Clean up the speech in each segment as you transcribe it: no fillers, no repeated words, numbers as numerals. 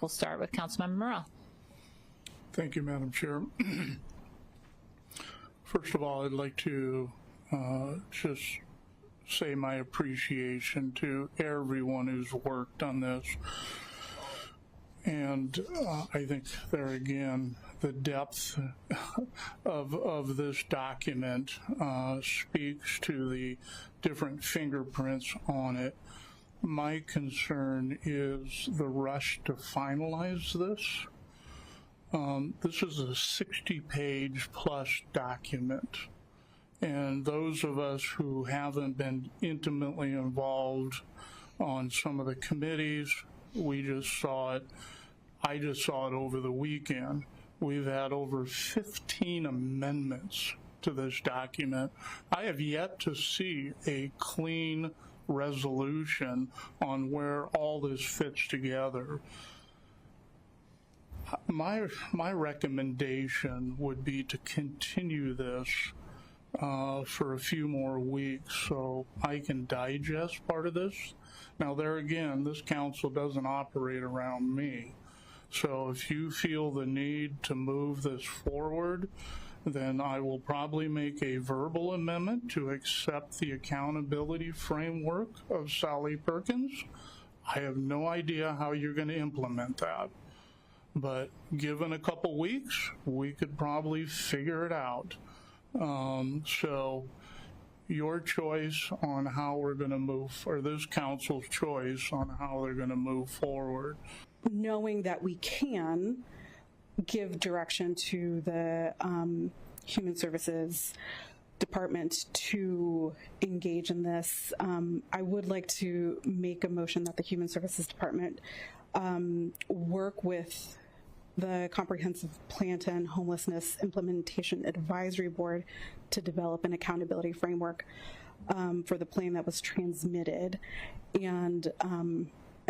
We'll start with Councilmember Morrell. Thank you, Madam Chair. First of all, I'd like to just say my appreciation to everyone who's worked on this. And I think there again, the depth of this document speaks to the different fingerprints on it. My concern is the rush to finalize this. This is a 60-page plus document. And those of us who haven't been intimately involved on some of the committees, we just saw it. I just saw it over the weekend. We've had over 15 amendments to this document. I have yet to see a clean resolution on where all this fits together. My recommendation would be to continue this for a few more weeks so I can digest part of this. Now there again, this council doesn't operate around me. So if you feel the need to move this forward, then I will probably make a verbal amendment to accept the accountability framework of Sally Perkins. I have no idea how you're going to implement that. But given a couple weeks, we could probably figure it out. So your choice on how we're going to move, or this council's choice on how they're going to move forward. Knowing that we can give direction to the Human Services Department to engage in this, I would like to make a motion that the Human Services Department work with the Comprehensive Plan to End Homelessness Implementation Advisory Board to develop an accountability framework for the plan that was transmitted and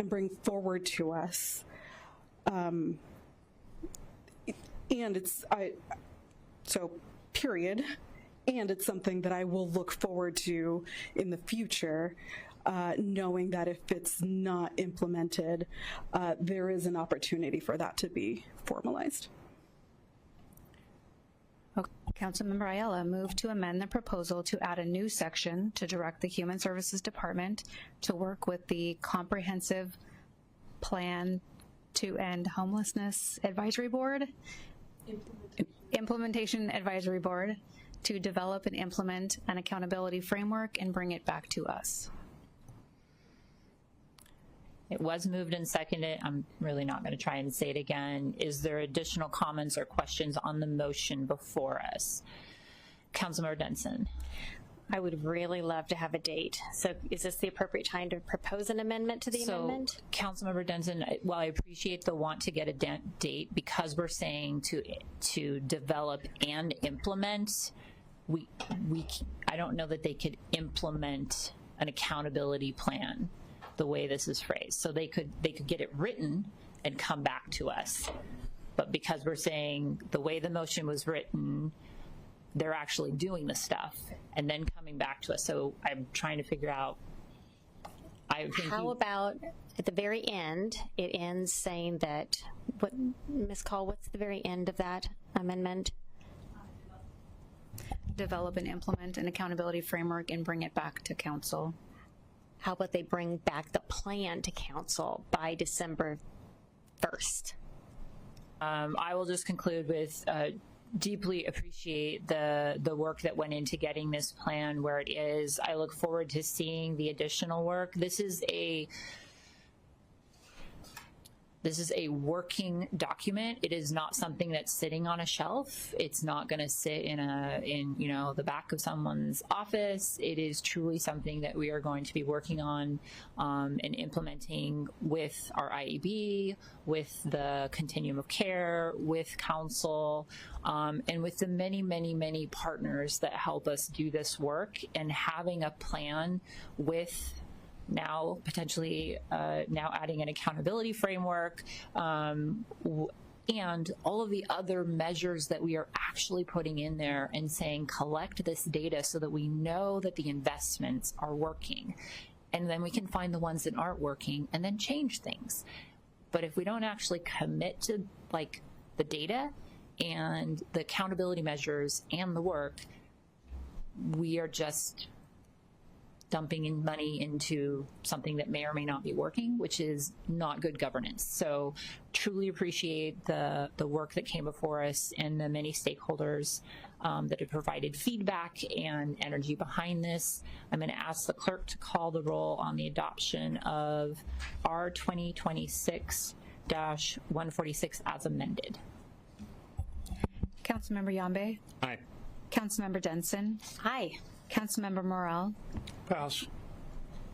bring forward to us. And it's, period. And it's something that I will look forward to in the future, knowing that if it's not implemented, there is an opportunity for that to be formalized. Okay. Councilmember Ayala, move to amend the proposal to add a new section to direct the Human Services Department to work with the Comprehensive Plan to End Homelessness Advisory Board, Implementation Advisory Board, to develop and implement an accountability framework and bring it back to us. It was moved and seconded. I'm really not going to try and say it again. Is there additional comments or questions on the motion before us? Councilmember Denson. I would really love to have a date. So is this the appropriate time to propose an amendment to the amendment? Councilmember Denson, while I appreciate the want to get a date, because we're saying to develop and implement, I don't know that they could implement an accountability plan the way this is phrased. So they could get it written and come back to us. But because we're saying the way the motion was written, they're actually doing the stuff and then coming back to us. So I'm trying to figure out. How about at the very end, it ends saying that, Ms. Call, what's the very end of that amendment? Develop and implement an accountability framework and bring it back to council. How about they bring back the plan to council by December 1st? I will just conclude with deeply appreciate the work that went into getting this plan where it is. I look forward to seeing the additional work. This is a working document. It is not something that's sitting on a shelf. It's not going to sit in the back of someone's office. It is truly something that we are going to be working on and implementing with our IEB, with the continuum of care, with council, and with the many, many, many partners that help us do this work, and having a plan with now potentially now adding an accountability framework and all of the other measures that we are actually putting in there and saying collect this data so that we know that the investments are working, and then we can find the ones that aren't working and then change things. But if we don't actually commit to like the data and the accountability measures and the work, we are just dumping in money into something that may or may not be working, which is not good governance. So truly appreciate the work that came before us and the many stakeholders that have provided feedback and energy behind this. I'm going to ask the clerk to call the roll on the adoption of R2026-146 as amended. Councilmember Yambe? Aye. Councilmember Denson? Aye. Councilmember Morrell? Pass.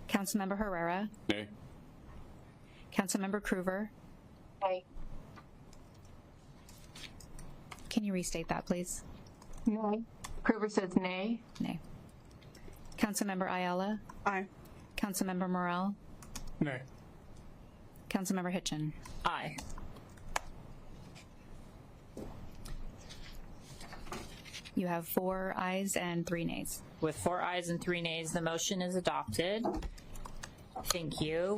Councilmember Herrera? Nay. Councilmember Krueger? Aye. Can you restate that, please? Nay. Krueger says nay. Nay. Councilmember Ayala? Aye. Councilmember Morrell? Nay. Councilmember Hitchin? Aye. You have 4 ayes and 3 nays. With 4 ayes and 3 nays, the motion is adopted. Thank you.